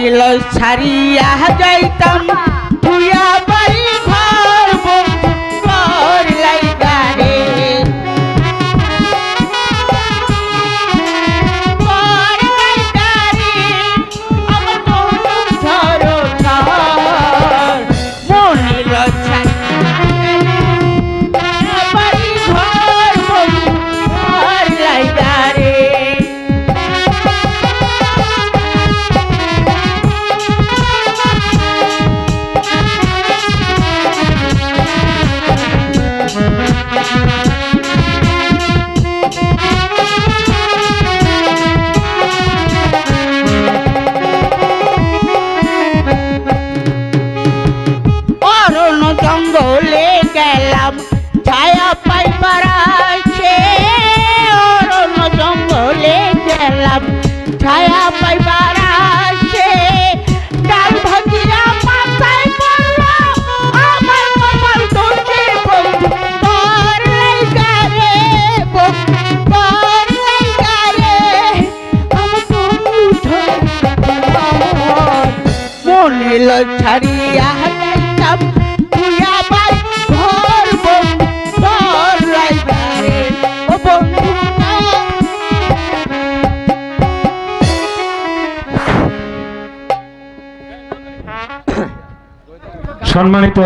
মনিল ছাড়িয়া যাইতাম তুইয়া বাড়ি ঘর বন্ধুর লাইগা রে মনিল ছাড়িয়া বাড়ি ঘর বন্ধুর লাইগা রে জঙ্গলে গেলাম ছায়া পাইবার আছে অরণ্য জঙ্গলে গেলাম ছায়া পাইবার আছে ডাল ভাজিয়া মাথায় পড়লো আমার কপাল দোষে বন্ধু তোর লাইগা রে বন্ধু তোর লাইগা রে আমার বন্ধু মনিল ছাড়িয়া যাইতাম তুইয়া বাড়ি ঘর বন্ধুর লাইগা রে ও বন্ধু সম্মানিত